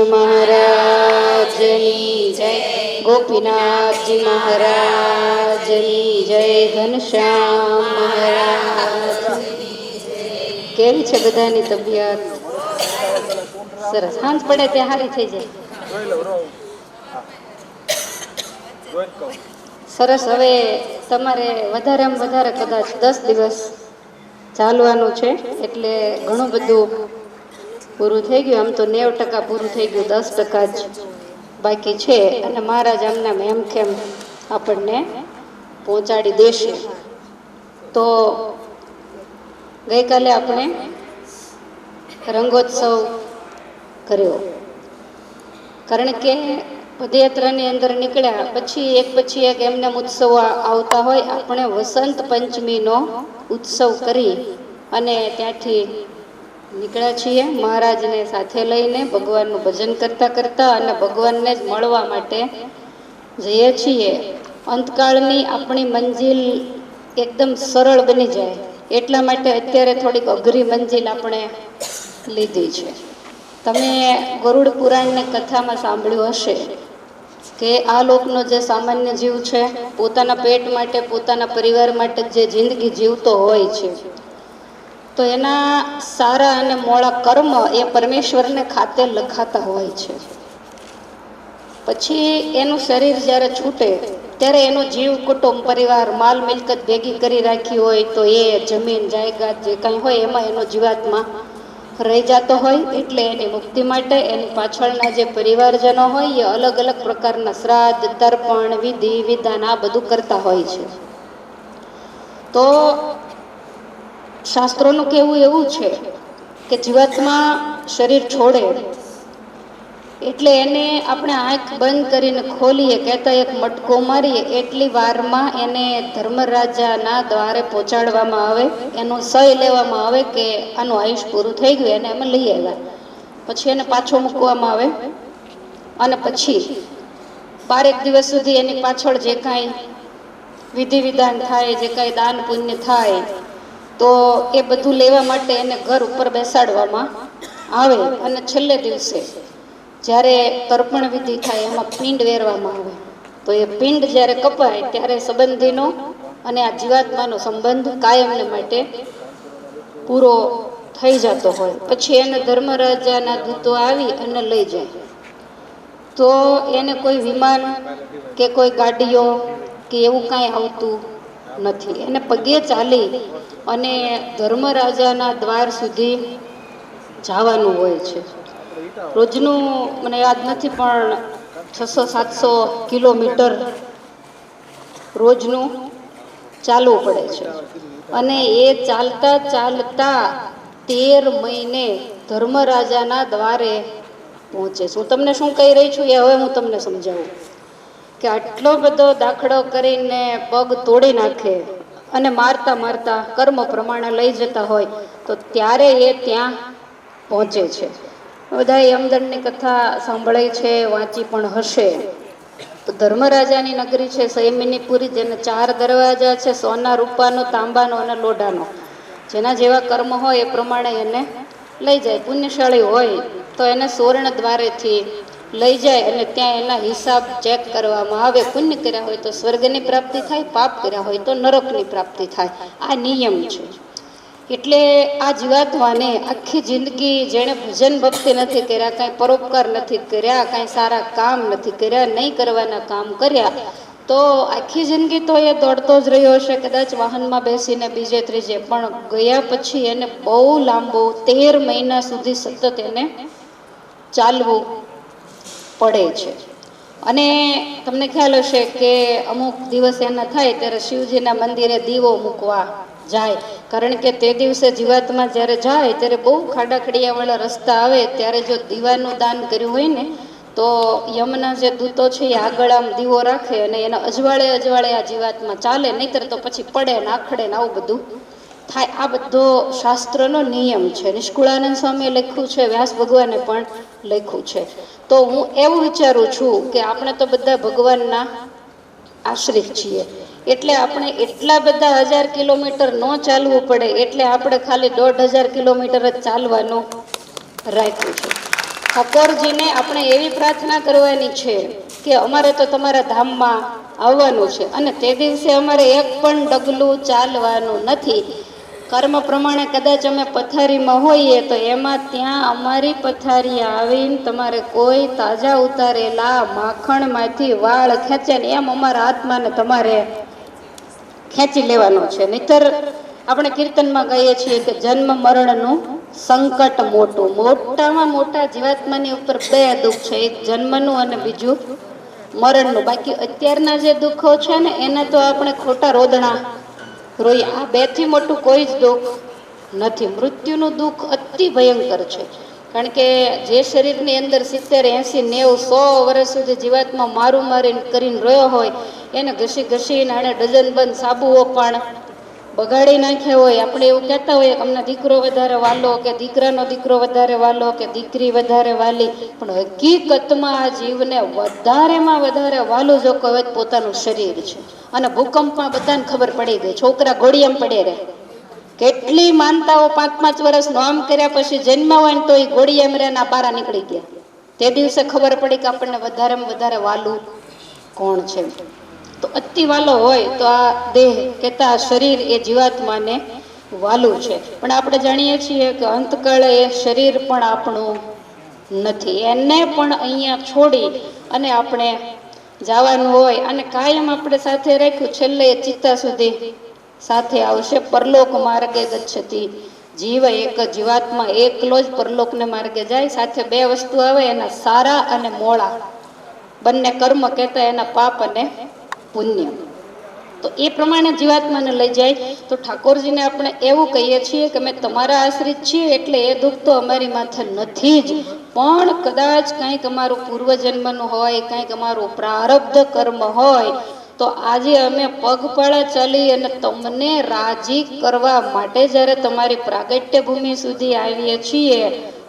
महाराजनी जय। गोपीनाथ जी महाराजनी जय। घनश्याम महाराज केवी छे बधानी तबियत? सरस। सांज पड़े त्या हारी थई जाय। सरस। हवे तमारे वधारेमां वधारे कदाच 10 दिवस चालवानुं छे એટલે ઘણું બધું પૂરું થઈ ગયું. આમ તો 90% પૂરું થઈ ગયું, 10% જ બાકી છે અને મહારાજ આમના એમખેમ આપણને પહોંચાડી દેશે. તો ગઈકાલે આપણે રંગોત્સવ કર્યો, કારણ કે પદયાત્રાની અંદર નીકળ્યા પછી એક એમને ઉત્સવ આવતા હોય. આપણે વસંત પંચમીનો ઉત્સવ કરી અને ત્યાંથી નીકળ્યા છીએ મહારાજને સાથે લઈને, ભગવાનનું ભજન કરતા કરતા અને ભગવાનને જ મળવા માટે જઈએ છીએ. અંતકાળની આપણી મંજિલ એકદમ સરળ બની જાય એટલા માટે અત્યારે થોડીક અઘરી મંજિલ આપણે લીધી છે. તમે ગરુડ પુરાણની કથામાં સાંભળ્યું હશે કે આ લોકનો જે સામાન્ય જીવ છે, પોતાના પેટ માટે, પોતાના પરિવાર માટે જે જિંદગી જીવતો હોય છે, તો એના સારા અને મોડા કર્મ એ પરમેશ્વરને ખાતે લખાતા હોય છે. પછી એનું શરીર જ્યારે છૂટે ત્યારે એનો જીવ, કુટુંબ, પરિવાર, માલ મિલકત ભેગી કરી રાખી હોય તો એ જમીન જાયદાદ જે કાંઈ હોય એમાં એનો જીવાત્મા રહી જતો હોય. એટલે એની મુક્તિ માટે એની પાછળના જે પરિવારજનો હોય એ અલગ અલગ પ્રકારના શ્રાદ્ધ, તર્પણ, વિધિ વિધાન આ બધું કરતા હોય છે. તો શાસ્ત્રોનું કહેવું એવું છે કે જીવાત્મા શરીર છોડે એટલે એને આપણે આંખ બંધ કરીને ખોલીએ, કહેતા એક મટકો મારીએ એટલી વારમાં એને ધર્મરાજાના દ્વારે પહોંચાડવામાં આવે, એનું સહી લેવામાં આવે કે આનું આયુષ પૂરું થઈ ગયું, એને અમે લઈ આવ્યા. પછી એને પાછો મૂકવામાં આવે અને પછી 12 દિવસ સુધી એની પાછળ જે કાંઈ વિધિ વિધાન થાય, જે કાંઈ દાન પુણ્ય થાય તો એ બધું લેવા માટે એને ઘર ઉપર બેસાડવામાં આવે. અને છેલ્લે દિવસે જ્યારે તર્પણ વિધિ થાય એમાં પિંડ વેરવામાં આવે. તો એ પિંડ જ્યારે કપાય ત્યારે સંબંધીનો અને આ જીવાત્માનો સંબંધ કાયમને માટે પૂરો થઈ જતો હોય. પછી એને ધર્મરાજાના દૂતો આવી અને લઈ જાય. તો એને કોઈ વિમાન કે કોઈ ગાડીઓ કે એવું કાંઈ આવતું નથી. એને પગે ચાલી અને ધર્મરાજાના દ્વાર સુધી જવાનું હોય છે. રોજનું મને યાદ નથી પણ 600-700 કિલોમીટર રોજનું ચાલવું પડે છે. અને એ ચાલતા ચાલતા 13 મહિને ધર્મરાજાના દ્વારે પહોંચે છે. હું તમને શું કહી રહી છું એ હવે હું તમને સમજાવું કે આટલો બધો દાખલો કરીને પગ તોડી નાખે અને મારતા મારતા કર્મ પ્રમાણે લઈ જતા હોય તો ત્યારે એ ત્યાં પહોંચે છે. બધા યમદંડની કથા સાંભળાય છે, વાંચી પણ હશે. તો ધર્મરાજાની નગરી છે સંયમિનીપુરી, જેને 4 દરવાજા છે, સોના, રૂપાનો, તાંબાનો અને લોઢાનો. જેના જેવા કર્મ હોય એ પ્રમાણે એને લઈ જાય. પુણ્યશાળી હોય તો એને સુવર્ણ દ્વારેથી લઈ જાય અને ત્યાં એના હિસાબ ચેક કરવામાં આવે. પુણ્ય કર્યા હોય તો સ્વર્ગની પ્રાપ્તિ થાય, પાપ કર્યા હોય તો નરકની પ્રાપ્તિ થાય. આ નિયમ છે. એટલે આ જીવાત્માને આખી જિંદગી જેણે ભજન ભક્તિ નથી કર્યા, કાંઈ પરોપકાર નથી કર્યા, કાંઈ સારા કામ નથી કર્યા, નહીં કરવાના કામ કર્યા, તો આખી જિંદગી તો એ દોડતો જ રહ્યો હશે, કદાચ વાહનમાં બેસીને બીજે ત્રીજે. પણ ગયા પછી એને બહુ લાંબો 13 મહિના સુધી સતત એને ચાલવું પડે છે. અને તમને ખ્યાલ હશે કે અમુક દિવસ એના થાય ત્યારે શિવજીના મંદિરે દીવો મૂકવા જાય. કારણ કે તે દિવસે જીવાત્મા જ્યારે જાય ત્યારે બહુ ખાડાખડિયાવાળા રસ્તા આવે, ત્યારે જો દીવાનું દાન કર્યું હોય ને તો યમના જે દૂતો છે એ આગળ આમ દીવો રાખે અને એના અજવાળે અજવાળે આ જીવાત્મા ચાલે, નહીંતર તો પછી પડે ને આખડે ને આવું બધું થાય. આ બધો શાસ્ત્રનો નિયમ છે. નિષ્કુળાનંદ સ્વામીએ લખ્યું છે, વ્યાસ ભગવાને પણ લખ્યું છે. તો હું એવું વિચારું છું કે આપણે તો બધા ભગવાનના આશ્રિત છીએ, એટલે આપણે એટલા બધા 1000 કિલોમીટર ન ચાલવું પડે, એટલે આપણે ખાલી 1500 કિલોમીટર જ ચાલવાનું રાખ્યું છે. ઠાકોરજીને આપણે એવી પ્રાર્થના કરવાની છે કે અમારે તો તમારા ધામમાં આવવાનું છે અને તે દિવસે અમારે એક પણ ડગલું ચાલવાનું નથી. કર્મ પ્રમાણે કદાચ અમે પથારીમાં હોઈએ તો એમાં ત્યાં અમારી પથારી આવીને તમારે કોઈ તાજા ઉતારેલા માખણમાંથી વાળ ખેંચે ને એમ અમારા આત્માને તમારે ખેંચી લેવાનો છે. નહીતર આપણે કીર્તનમાં કહીએ છીએ કે જન્મ મરણનું સંકટ મોટું, મોટામાં મોટા જીવાત્માની ઉપર બે દુઃખ છે, એક જન્મનું અને બીજું મરણનું. બાકી અત્યારના જે દુઃખો છે ને એને તો આપણે ખોટા રોદણા રોઈએ, આ બેથી મોટું કોઈ જ દુઃખ નથી. મૃત્યુનું દુઃખ અતિ ભયંકર છે, કારણ કે જે શરીરની અંદર 70, 80, 90, 100 વર્ષ સુધી જીવાતમાં મારું મારીને કરીને રહ્યો હોય એને ઘસી ઘસીને આને ડઝન બંધ સાબુઓ પણ બગાડી નાખ્યા હોય. આપણે એવું કહેતા હોઈએ કે અમને દીકરો વધારે વાલો કે દીકરાનો દીકરો વધારે વાલો કે દીકરી વધારે વાલી, પણ હકીકતમાં આ જીવને વધારેમાં વધારે વાલું જો કોઈ પોતાનું શરીર છે. અને ભૂકંપમાં બધાને ખબર પડી ગઈ, છોકરા ઘોડિયામ પડે રહે. કેટલી માનતાઓ 5-5 વર્ષ નોમ કર્યા પછી જન્મ્યા હોય ને તો એ ઘોડિયામ રહે ના બારા નીકળી ગયા. તે દિવસે ખબર પડી કે આપણને વધારેમાં વધારે વાલું કોણ છે. તો અતિ વાલો હોય તો આ દેહ કહેતા શરીર એ જીવાત્માને વાલું છે. પણ આપણે જાણીએ છીએ કે અંતકાળે એ શરીર પણ આપણું નથી, એને પણ અહીંયા છોડી અને આપણે જવાનું હોય. અને કાયમ આપણે સાથે રાખ્યું, છેલ્લે ચિત્તા સુધી સાથે આવશે. પરલોક માર્ગે ગચ્છતિ, જીવ એક જીવાત્મા એકલો જ પરલોકને માર્ગે જાય. સાથે બે વસ્તુ આવે, એના સારા અને મોળા બંને કર્મ કહેતા, એના પાપ અને પુણ્ય. તો એ પ્રમાણે જીવાત્માને લઈ જાય. તો ઠાકોરજીને આપણે એવું કહીએ છીએ કે અમે તમારા આશ્રિત છીએ એટલે એ દુઃખ તો અમારી માથે નથી જ, પણ કદાચ કંઈક અમારું પૂર્વજન્મનું હોય, કંઈક અમારું પ્રારબ્ધ કર્મ હોય તો આજે અમે પગપાળા ચાલી અને તમને રાજી કરવા માટે જ્યારે તમારી પ્રાગટ્ય ભૂમિ સુધી આવીએ છીએ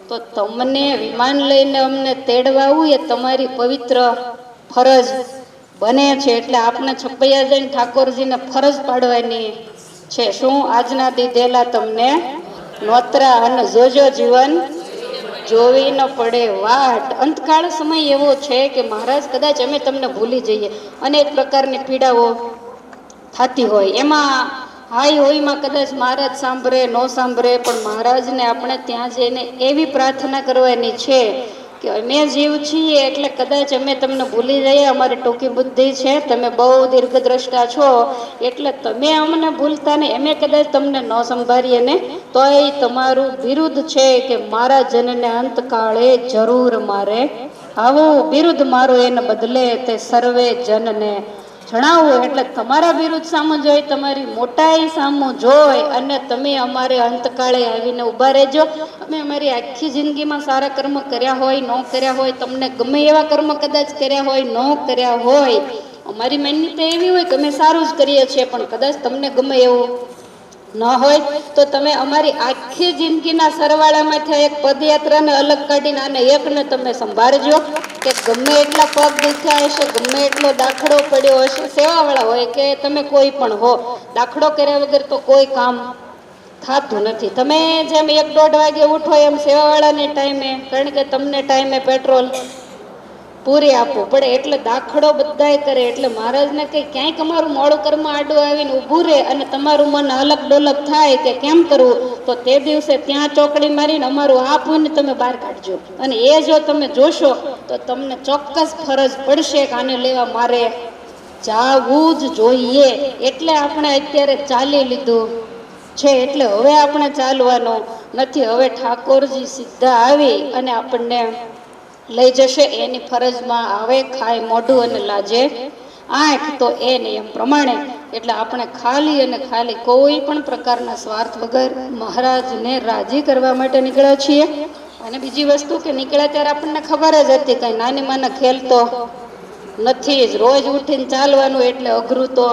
તો તમને વિમાન લઈને અમને તેડવા આવું એ તમારી પવિત્ર ફરજ બને છે. એટલે આપને છપૈયા જઈને ઠાકોરજીને ફરજ પાડવાની છે. શું? આજના દીધેલા તમને નોતરા અને જોજો જીવન જોવી ન પડે વાટ. અંતકાળ સમય એવો છે કે મહારાજ કદાચ અમે તમને ભૂલી જઈએ, અનેક પ્રકારની પીડાઓ થતી હોય, એમાં હાઈ હોઈમાં કદાચ મહારાજ સાંભળે ન સાંભળે, પણ મહારાજને આપણે ત્યાં જઈને એવી પ્રાર્થના કરવાની છે કે અમે જીવ છીએ એટલે કદાચ અમે તમને ભૂલી જઈએ, અમારી ટૂંકી બુદ્ધિ છે, તમે બહુ દીર્ઘદ્રષ્ટા છો એટલે તમે અમને ભૂલતા ને અમે કદાચ તમને ન સંભાળીએ ને તો એ તમારું વિરુદ્ધ છે કે મારા જનને અંતકાળે જરૂર મારે આવું બિરુદ મારો એને બદલે તે સર્વે જનને જણાવવું. એટલે તમારા વિરુદ્ધ સામું જોઈ, તમારી મોટાઈ સામું જોઈ અને તમે અમારે અંતકાળે આવીને ઊભા રહેજો. અમે અમારી આખી જિંદગીમાં સારા કર્મ કર્યા હોય, ન કર્યા હોય, તમને ગમે એવા કર્મ કદાચ કર્યા હોય, ન કર્યા હોય, અમારી માન્યતા એવી હોય કે અમે સારું જ કરીએ છીએ, પણ કદાચ તમને ગમે એવું ન હોય તો તમે અમારી આખી જિંદગીના સરવાળામાંથી એક પદયાત્રાને અલગ કાઢીને આને એકને તમે સંભાળજો કે ગમે એટલા પગ દુખ્યા હશે, ગમે એટલો દાખલો પડ્યો હશે, સેવાવાળા હોય કે તમે કોઈ પણ હો, દાખલો કર્યા વગર તો કોઈ કામ થતું નથી. તમે જેમ 1-1.5 વાગે ઉઠો એમ સેવાવાળાને ટાઈમે, કારણ કે તમને ટાઈમે પેટ્રોલ પૂરી આપવું પડે એટલે દાખલો બધાય કરે. એટલે મહારાજને કંઈ ક્યાંક અમારું મોડું કર્મ આડું આવીને ઊભું રહે અને તમારું મન અલગ ડોલક થાય કે કેમ કરવું, તો તે દિવસે ત્યાં ચોકડી મારીને અમારું આ પુણ્ય તમે બહાર કાઢજો. અને એ જો તમે જોશો તો તમને ચોક્કસ ફરજ પડશે કે આને લેવા મારે જાવું જ જોઈએ. એટલે આપણે અત્યારે ચાલી લીધું છે, એટલે હવે આપણે ચાલવાનું નથી. હવે ઠાકોરજી સીધા આવી અને આપણને લઈ જશે, એની ફરજમાં આવે ખાય મોઢું અને લાજે આંખ. તો એ નિયમ પ્રમાણે એટલે આપણે ખાલી અને ખાલી કોઈ પણ પ્રકારના સ્વાર્થ વગર મહારાજને રાજી કરવા માટે નીકળ્યા છીએ. અને બીજી વસ્તુ કે નીકળ્યા ત્યારે આપણને ખબર જ હતી કંઈ નાની માના ખેલ તો નથી જ, રોજ ઉઠીને ચાલવાનું એટલે અઘરું તો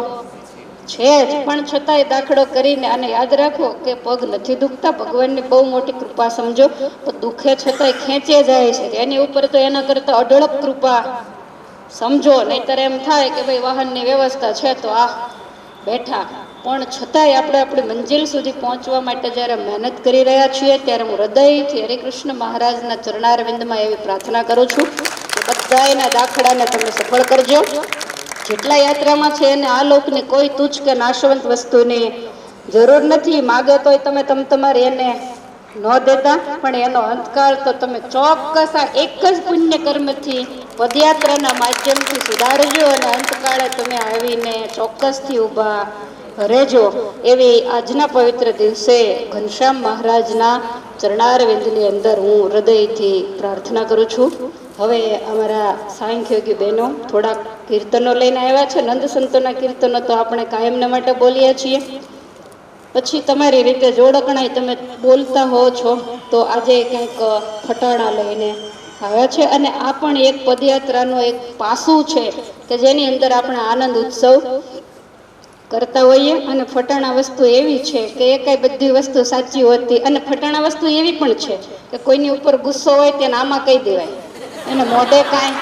છે જ, પણ છતાંય દાખલો કરીને અને યાદ રાખો કે પગ નથી દુખતા, ભગવાનની બહુ મોટી કૃપા સમજો, તો દુખે છતાંય ખેંચે જાય છે એની ઉપર, તો એના કરતા અઢળક કૃપા સમજો. નહીતર એમ થાય કે ભાઈ વાહનની વ્યવસ્થા છે તો આ બેઠા પણ છતાંય આપણે આપણી મંજિલ સુધી પહોંચવા માટે જ્યારે મહેનત કરી રહ્યા છીએ ત્યારે હું હૃદયથી હરિકૃષ્ણ મહારાજના ચરણારવિંદમાં એવી પ્રાર્થના કરું છું કે બધાયના દાખલાને તમે સફળ કરજો. જેટલા યાત્રામાં છે એને આ લોકની કોઈ તુચ્છ કે નાશવંત વસ્તુની જરૂર નથી. માગે તોય તમે તમારે એને ન દેતા, પણ એનો અંતકાળ તો તમે ચોક્કસ આ એક જ પુણ્ય કર્મથી પદયાત્રાના માધ્યમથી સુધારજો અને અંતકાળે તમે આવીને ચોક્કસથી ઊભા રહેજો. એવી આજના પવિત્ર દિવસે ઘનશ્યામ મહારાજના ચરણારવિંદની અંદર હું હૃદયથી પ્રાર્થના કરું છું. હવે અમારા સાંખ્યોગી બહેનો થોડાક કીર્તનો લઈને આવ્યા છે. નંદ સંતોના કીર્તનો તો આપણે કાયમના માટે બોલીએ છીએ. પછી તમારી રીતે જોડકણાય તમે બોલતા હો છો તો આજે કંઈક ફટાણા લઈને આવ્યા છે. અને આ પણ એક પદયાત્રાનું એક પાસું છે કે જેની અંદર આપણે આનંદ ઉત્સવ કરતા હોઈએ. અને ફટાણા વસ્તુ એવી છે કે એ કાંઈ બધી વસ્તુ સાચી હોતી, અને ફટાણા વસ્તુ એવી પણ છે કે કોઈની ઉપર ગુસ્સો હોય તેને આમાં કહી દેવાય, એને મોઢે કાંઈ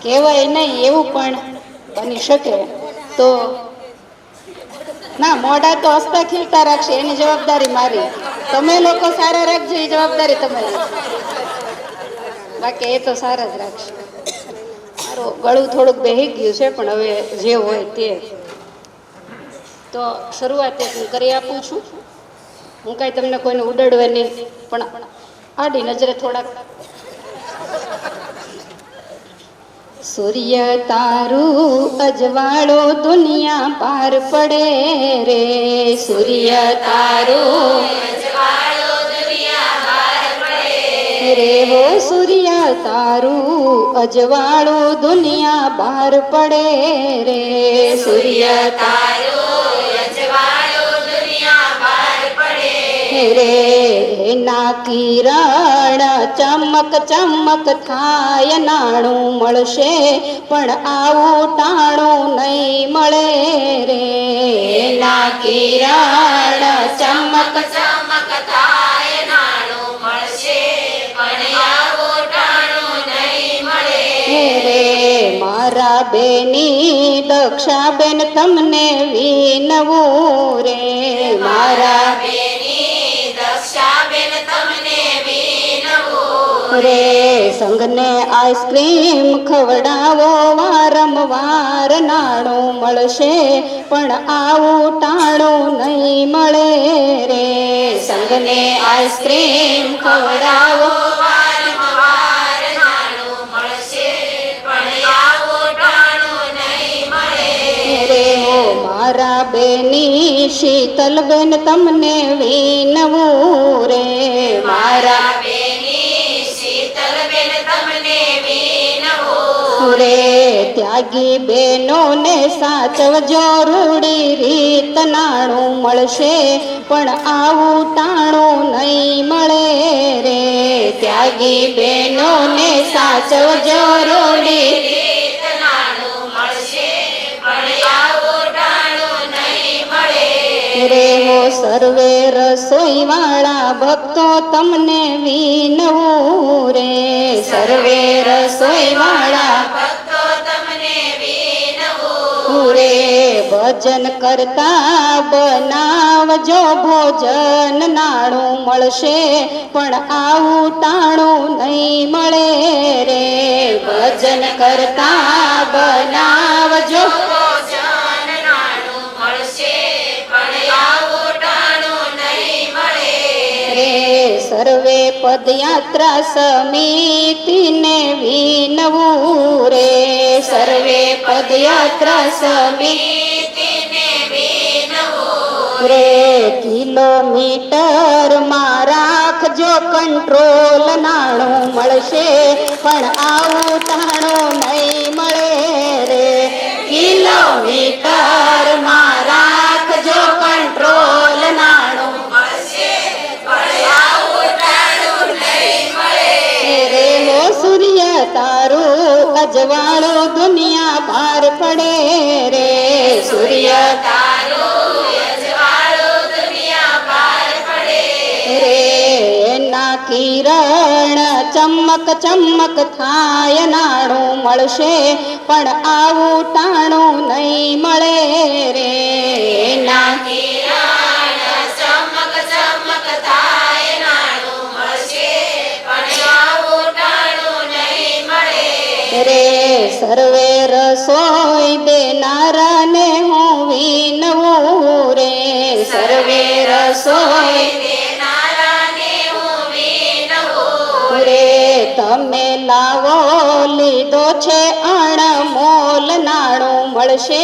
કહેવાય નહીં, એવું પણ બની શકે. તો ના, મોઢા તો હસતા ખીલતા રાખશે, એની જવાબદારી મારી. તમે લોકો સારા રાખજો, એ જવાબદારી તમારી. બાકી એ તો સારા જ રાખશે. મારું ગળું થોડુંક બેહી ગયું છે, પણ હવે જે હોય તે. તો શરૂઆત હું કરી આપું છું. હું કાંઈ તમને કોઈને ઉડાડવાની, પણ આડી નજરે થોડાક. સૂર્ય તારું અજવાળો દુનિયા પાર પડે રે, સૂર્ય તારું અજવાળો દુનિયા પાર પડે રે, હો સૂર્ય તારું અજવાળો દુનિયા બહાર પડે રે, સૂર્ય તારું અજવાળો દુનિયા બહાર પડે રે, એના કિરણ ચમક ચમક થાય, નાણું મળશે પણ આવું ટાણું નહીં મળે રે, એના કિરણ ચમક ચમક થાય, નાણું મળશે પણ આવું ટાણું નહીં મળે રે. મારા બેની દક્ષાબેન તમને વિનવું રે, મારા બેની દક્ષાબેન તમને રે, સંગને આઈસ્ક્રીમ ખવડાવો વારંવાર, નાણું મળશે પણ આવું ટાણું નહીં મળે રે, સંગને આઈસ્ક્રીમ ખવડાવો વારંવાર, નાણું મળશે પણ આવું ટાણું નહીં મળે રે. હો મારા બેની શીતલબેન તમને વિનવું રે, મારા રે, ત્યાગી બેનો ને સાચવજો રૂડી રીત, નાણું મળશે પણ આવું ટાણું નહીં મળે રે, ત્યાગી બેનો ને સાચવજો રૂડી રીત, નાણું મળશે પણ આવું ટાણું નહીં મળે રે. હો સર્વે રસોઈ વાળા ભક્તો તમને વિનવું રે, સર્વે રસોઈ વાળા ભક્તો તમને વિનવું રે, ભજન કરતા બનાવજો ભોજન, નાણું મળશે પણ આવું ટાણું નહીં મળે રે, ભજન કરતા બનાવજો ભોજન, નાણું મળશે પણ આવું ટાણું નહીં મળે રે. સર્વે પદયાત્રા સમિતિને વિનવું રે, સર્વે પદયાત્રા સમિતિને વિનવું રે, કિલોમીટરમાં રાખજો કંટ્રોલ, નાણું મળશે પણ આવું ટાણું નહીં મળે રે, કિલોમીટરમાં રાખજો કંટ્રોલ, નાણું મળશે પણ આવું ટાણું નહીં મળે રે. હો સૂર્ય તારું અજવાળો દુનિયા પાર પડે રે, સૂર્ય તારું અજવાળો દુનિયા પાર પડે રે, એના કિરણ ચમક ચમક થાય નાણું મળશે પણ આવું ટાણું નહીં મળે રે ના કિરણ ચમક ચમક થાય નાણું મળશે પણ આવું ટાણું નહીં મળે રે સર્વે રસોઈ દેનારાને હું વિનવું રે સર્વે રસોઈ દેનારાને હું વિનવું રે તમે લાવો લીધો છે અણમોલ નાણું મળશે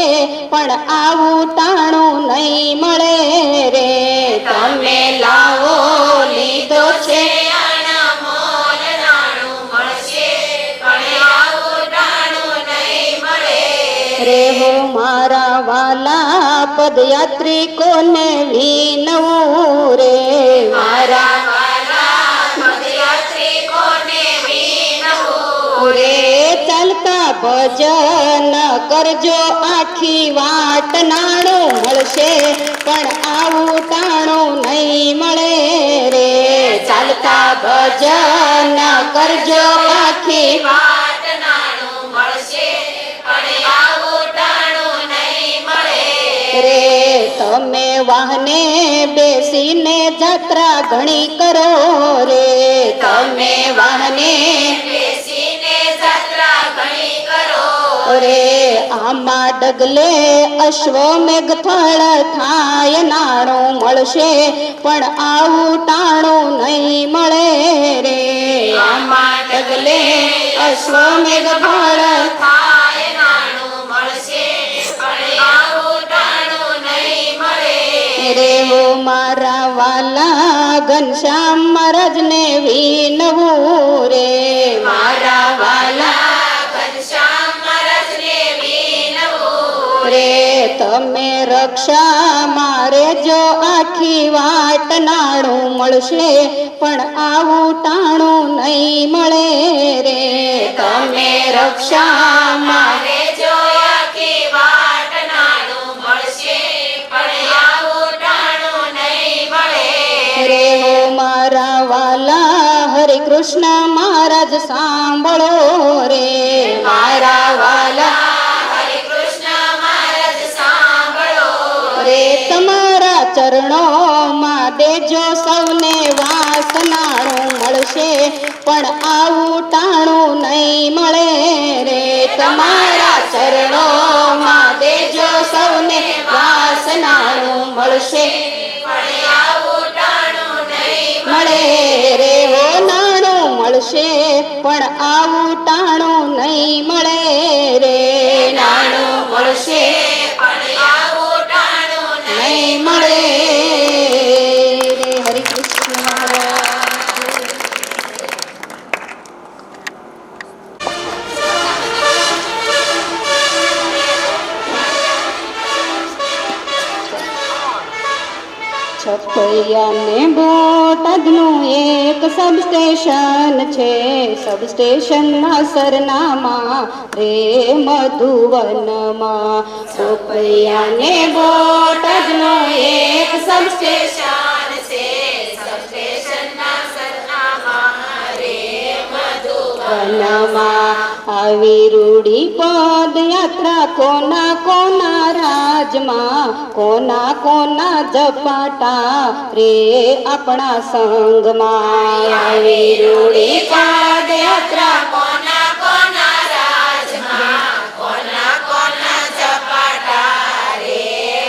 પણ આવું ટાણું નહીં મળે રે તમે લાવો લીધો છે અણમોલ નાણું મળશે પણ આવું ટાણું નહીં મળે રે હો મારા વાલા પદયાત્રિકોને વિનવું રે મારા પદયાત્રિકોને વિનવું રે ચાલતા ભજન કરજો આખી વાટ નાણું મળશે પણ આવું ટાણું નહીં મળે રે ચાલતા ભજન કરજો આખી વાટ નાણું મળશે પણ આવું ટાણું નહીં મળે રે તમે વાહને બેસીને જાત્રા ઘણી કરો રે તમે વાહને બેસીને જાત્રા ઘણી કરો રે આમાં ડગલે અશ્વમેઘ ફળ થાય નાણું મળશે પણ આવું ટાણું નહીં મળે રે આમાં ડગલે અશ્વમેઘ ફળ થાય નાણું મળશે પણ આવું ટાણું નહીં મળે રે હો મારા વાલા ઘનશ્યામ મહારાજને વિનવું રે મારા વાલા ઘનશ્યામ મહારાજને વિનવું રે તમે રક્ષા મારે જો આખી વાટ નાણું મળશે પણ આવું ટાણું નહીં મળે રે તમે રક્ષા મારે મારે જો આખી વાટ નાણું મળશે પણ આવું ટાણું નહીં મળે રે હો મારા વાલા હરે કૃષ્ણ મહારાજ સાંભળો રે મારા વાલા હરે કૃષ્ણ મહારાજ સાંભળો રે તમારા ચરણોમાં દેજો સૌને વાસ નાણું મળશે પણ આવું ટાણું નહીં મળે રે તમારા ચરણોમાં દેજો સૌને વાસ નાણું મળશે પણ આવું ટાણું નહીં મળે રે હો નાણું મળશે પણ આવું ટાણું નહીં મળે રે નાણું મળશે પણ આવું ટાણું નહીં મળે રે હરે કૃષ્ણ મહારાજ છપૈયાને બોટાદનું એક સબસ્ટેશન છે સબસ્ટેશનના સરનામા રે મધુવનમાં છપૈયાને બોટાદનું એક સ્ટેશન છે સબસ્ટેશનના સરનામા રે વનમાં આવી રૂડી પદયાત્રા કોના કોના રાજમાં કોના કોના ઝપાટા રે આપણા સંગમાં આવી રૂડી પદયાત્રા કોના કોના રાજમાં કોના કોના ઝપાટા રે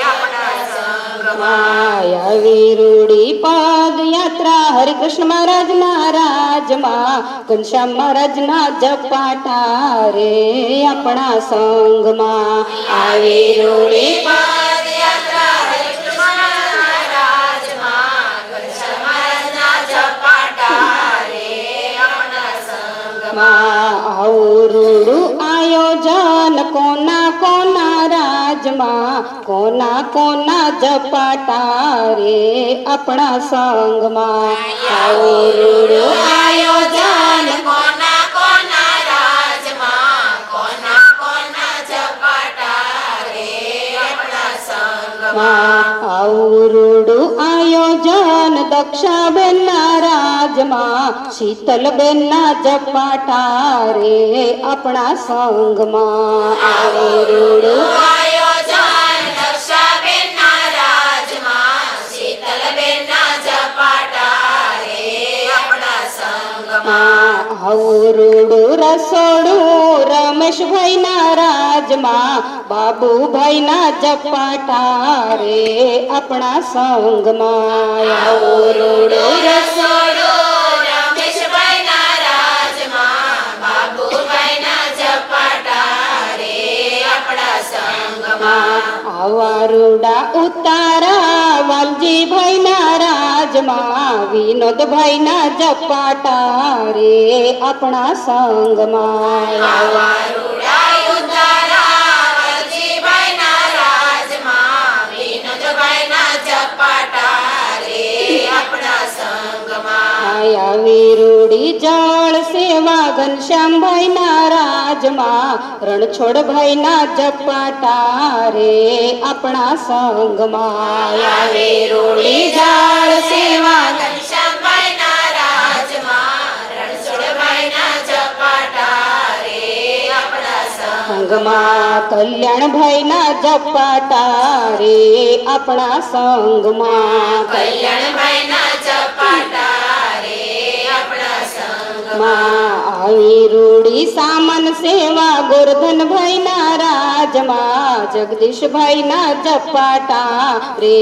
આપણા સંગમાં આવી રૂડી પદયાત્રા હરિકૃષ્ણ મહારાજના રાજમાં ઘનશ્યામ મહારાજના ઝપાટા રે આપણા સંગમાં આવી રૂડી પદયાત્રા હરિકૃષ્ણ રાજમાં ઘનશ્યામ મહારાજના ઝપાટા રે આપણા સંગમાં આવું રૂડું આયોજન કોના કોના રાજમાં કોના કોના ઝપાટા રે આપણા સંગમાં આવું રૂડું આયોજન કોના કોના રાજમાં કોના કોના ઝપાટા રે આપણા સંગમાં આવું રૂડું આયોજન દક્ષાબેનના રાજ રાજમાં શીતલબેન ના જપાટા રે આપણા સંગમાં આવે રૂડું આયોજન દક્ષાબેનના રાજમાં શીતલબેનના ઝપાટા રે આપણા સંગમાં આવું રૂડું રસોડું રમેશભાઈ ના રાજમાં બાબુભાઈ ના જપાટા રે આપણા સંગમાં આવું રૂડું રસોડું રમેશભાઈના રાજમાં બાબુભાઈના ઝપાટા રે આપણા સંગમાં આવા રૂડા ઉતારા વાલજીભાઈ ના રાજમાં વિનોદભાઈ ના જપાટા રે આપણા સંગમાં આવા રૂડા ઉતારા વાલજીભાઈના રાજમાં વિનોદભાઈના ઝપાટા રે આપણા સંગમાં આવી રૂડી જળ સેવા ઘનશ્યામભાઈ ના રાજમાં રણછોડભાઈ ના જપાટા રે આપણા સંગમાં આવે રૂડી જળ સેવા ઘનશ્યામભાઈના રાજમાં રણછોડભાઈના ઝપાટા રે આપણા સંગમાં કલ્યાણભાઈ ના જપાટા રે આપણા સંગમાં કલ્યાણભાઈના ઝપાટા રે આપણા સંગમાં આવી રૂડી સામન સેવા ગોરધનભાઈ ના રાજમાં જગદીશભાઈ ના જપાટા રે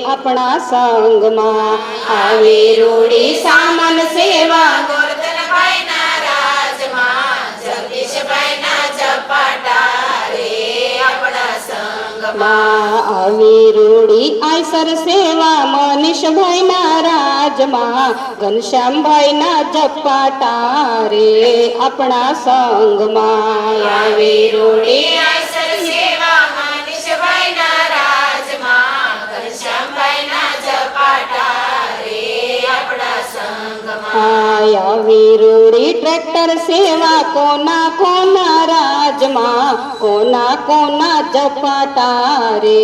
આપણા સંગમાં આવી રૂડી સામન સેવા ગોરધનભાઈના રાજમાં જગદીશભાઈના ઝપાટા રે આપણા સંગમાં આવી રૂડી આયસર સેવા મનીષભાઈ ના રાજમાં ઘનશ્યામભાઈ ના જપાટા રે આપણા સંગમાં આવી રૂડી આયસર સેવા મનીષભાઈના રાજમાં ઘનશ્યામભાઈના ઝપાટા રે આપણા સંગમાં આવી રૂડી ટ્રેક્ટર સેવા કોના કોના રાજમાં કોના જપાટા રે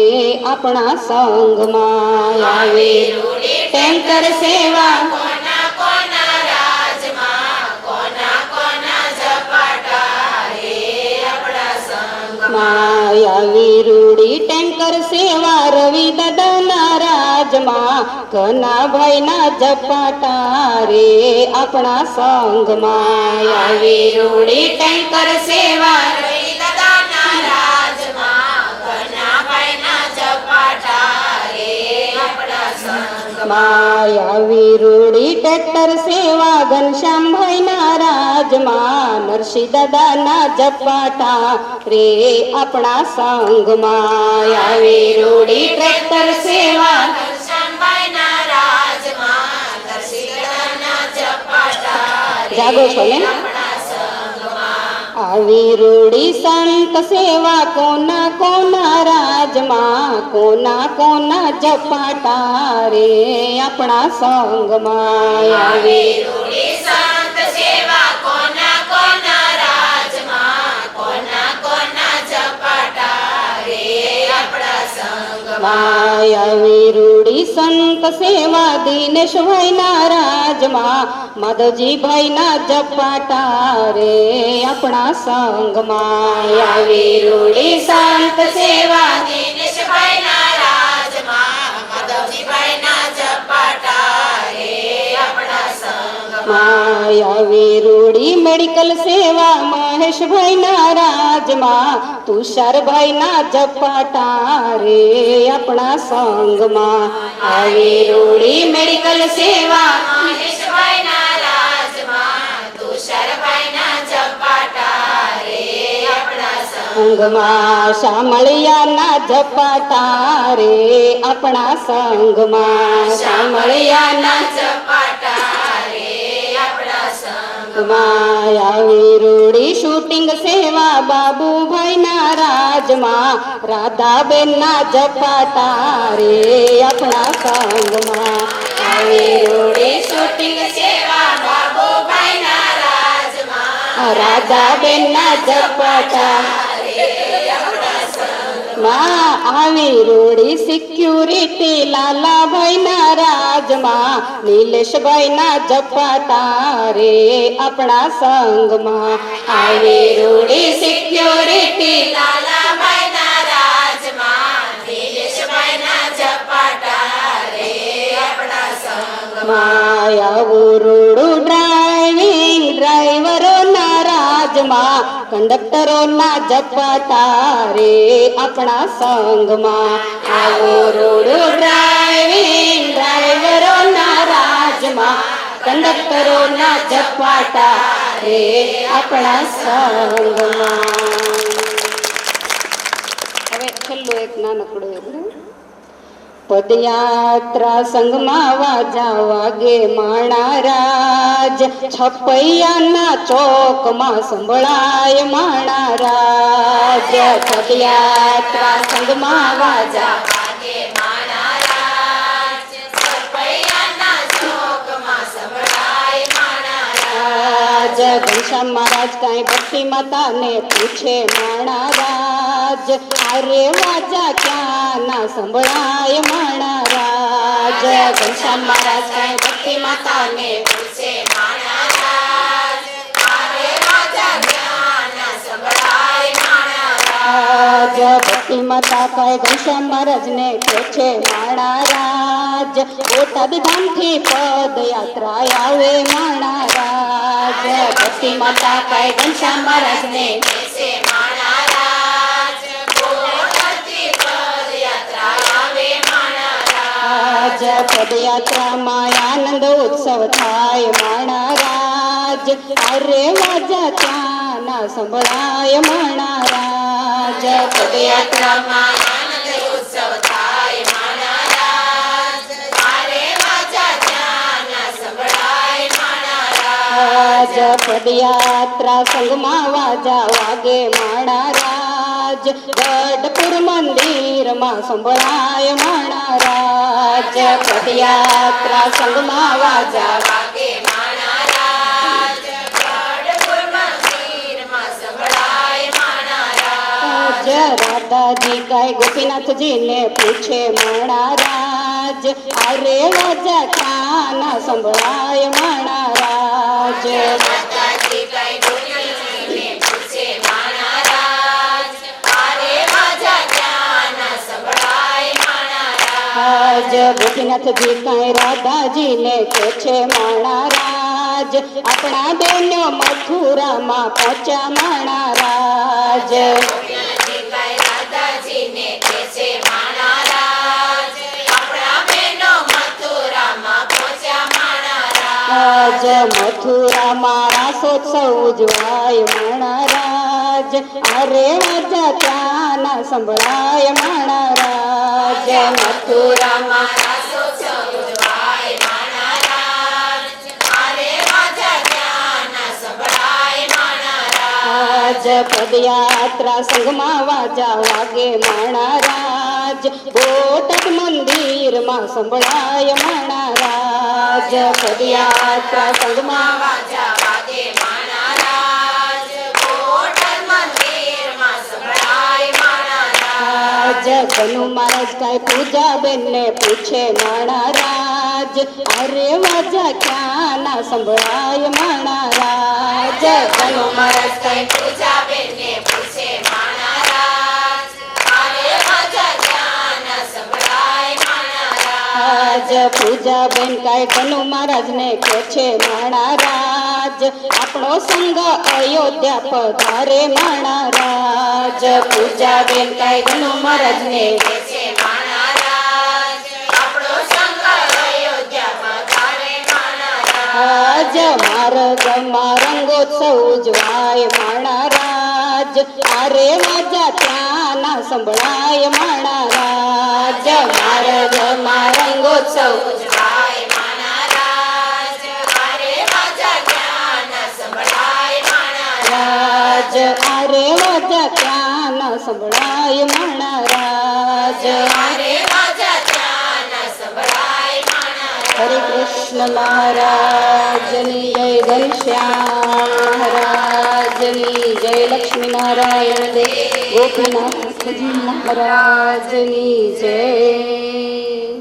આપણા સંગમાં આવી રૂડી ટેન્કર સેવા કોના રાજમાં કોના ઝપાટા રે આપણા સંગમાં આવી રૂડી ટેન્કર સેવા રવિ દાદાના રાજમાં કનાભાઈ ના જપાટા રે આપણા સંગમાં આવી રૂડી ટેન્કર સેવા રવિ દાદાના રાજમાં કનાભાઈના ઝપાટા રે આપણા સંગમાં આવી રૂડી ટ્રેક્ટર સેવા ઘનશ્યામભાઈ ના રાજમાં નરસિંહ દાદા ના જપાટા રે આપણા સંગમાં આવી રૂડી ટ્રેક્ટર સેવા ઘનશ્યામભાઈના રાજમાં નરસિંહદાના ઝપાટા રે જાગો છો ને આપણા સંગમાં આવી રૂડી સંત સેવા કોના રાજમાં કોના જપાટા રે આપણા સંગમાં આવી રૂડી સંત સેવા કોના રાજમાં કોના ઝપાટા રે આપણા સંગમાં આવી રૂડી સંત સેવા દિનેશભાઈ ના રાજમાં માધવજીભાઈ ના જપાટા રે આપણા સંગમાં આવી રૂડી સંત સેવા દિનેશભાઈના રાજમાં માધવજીભાઈના ઝપાટા રે આપણા સંગમાં આવી રૂડી મેડિકલ સેવા મહેશભાઈ ના રાજમાં તુષારભાઈ ના જપાટા રે આપણા સંગમાં આવી રૂડી મેડિકલ સેવા મહેશભાઈના રાજમાં તુષારભાઈના ઝપાટા રે આપણા સંગમાં શામળિયા ના જપાટા રે આપણા સંગમાં શામળિયા ના ઝપાટા રે આપણા સંગમાં આવી રૂડી શૂટિંગ સેવા બાબુભાઈ ના રાજમાં રાધાબેન ના જપાટા રે આપણા સંગમાં આવી રૂડી શૂટિંગ સેવા બાબુભાઈના રાજમાં રાધાબેન ના જપાટા રે આપણા સંગ માં આવી રોડી સિક્યુરિટી લાલાભાઈના રાજમાં નીલેશભાઈના ઝપાટા રે આપણા સંગમાં આવી રોડી સિક્યુરિટી લાલાભાઈના રાજમાં નીલેશભાઈના ઝપાટા રે આપણા સંગમાં માયાવું રોડું ડ્રાઈવરોના રાજમાં કંડક્ટરોના ઝપાટા રે આપણા સંગમાં આવું રોડું ડ્રાઈવરોના રાજમાં કંડક્ટરોના ઝપાટા રે આપણા સંગમાં. હવે છેલ્લું એક નાનકડું એવું પદયાત્રા સંગમાં વાજા વાગે માણા રાજ છપૈયાના ચોકમાં સંભળાય માણા રાજ પદયાત્રા સંગમાં વાજા વાગે માણા રાજ સરપૈયાના ચોકમાં સંભળાય માણા રાજ ઘનશ્યામ મહારાજ કાંઈ ભક્તિ માતાને પૂછે માણા રાજ અરે વાજા ક્યાંના સંભળાય માણા રાજ ઘનશ્યામ મહારાજ કાંઈ ભક્તિ માતાને પૂછે માણા રાજ આરે રાજા જ્ઞાન સંભળાય માણા રાજ ભક્તિ માતા કાંઈ ઘનશ્યામ મહારાજને પૂછે માણા રાજ બોટાદ ધામથી પદયાત્રા આવે માણા રાજ ભક્તિ માતા કાંઈ ઘનશ્યામ મહારાજને પૂછે માણા રાજ બોટાદથી પદયાત્રા આવે માણા રાજ પદયાત્રામાં આનંદ ઉત્સવ થાય માણા રાજ અરે વાજા ત્યાંના સંભળાય માણા રાજ પદયાત્રામાં આનંદ ઉત્સવ થાય માણા રાજ આરે વાજા જ્ઞાન સંભળાય માણા રાજ પદયાત્રા સંગમાં વાજા વાગે માણા રાજ ગઢપુર મંદિરમાં સંભળાય માણા રાજ પદયાત્રા સંગમાં વાજા વાગે માણા રાજ ગઢપુર મંદિરમાં સંભળાય માણા રાજ રાધાજી કાંઈ ગોપીનાથજીને પૂછે માણા રાજ અરે વાજા ક્યાંના સંભળાય માણા રાજ માતાજી કઈ ગોપીને પૂછે માણા રાજ આરે વાજા જ્ઞાન સંભળાય માણા રાજ ગોપીનાથજી કાંઈ રાધાજીને પૂછે માણા રાજ આપણા બેનો મથુરામાં પહોંચ્યા માણા રાજ ગોપીનાથજી કઈ રાધાજીને પૂછે માણા રાજ આપણા બેનો મથુરામાં પહોંચ્યા માણા રાજ મથુરામાં રાસોત્સવ ઉજવાય માણા રાજ અરે વાજા ત્યાંના સંભળાય માણા રાજ મથુરામાં રાસોત્સવ ઉજવાય માણા રાજ આરે વાજા જ્ઞાન સંભળાય માણા રાજ પદયાત્રા સંગમાં વાજા વાગે માણા રાજ બોટાદ મંદિરમાં સંભળાય માણા રાજ પદયાત્રા સંગમાં વાજા વાગે માણા રાજ બોટાદ મંદિરમાં સંભળાય માણા રાજ કનુ મહારાજ કાંઈ પૂજા બેનને પૂછે માણા રાજ અરે વાજા ક્યાંના સંભળાય માણા રાજ કનુ મહારાજ કાંઈ પૂજા બેનને પૂછે માણા રાજ આરે વાજા જ્ઞાન સંભળાય માણા રાજ પૂજા બેન કાંઈ કનુ મહારાજને કહે છે માણા રાજ આપણો સંગ અયોધ્યા પધારે માણા રાજ પૂજા બેન કાંઈ કનુ મહારાજને છે માણા રાજ આપણો સંગ અયોધ્યા પધારે માણા રાજ માર્ગમાં રંગોત્સવ ઉજવાય માણા રાજ આરે વાજા ત્યાંના સંભળાય માણા રાજ માર્ગમાં રંગોત્સવ ઉજવાય માણા રાજ આરે વાજા જ્ઞાન સંભળાય માણા રાજ આરે વાજા ત્યાંના સંભળાય માણા રાજ આરે વાજા જ્ઞાન સંભળાય માણા હરે કૃષ્ણ. કૃષ્ણ મહારાજની જય, ઘનશ્યામ મહારાજની જય, લક્ષ્મી નારાયણ દેવ, ગોપીનાથજી મહારાજની જય.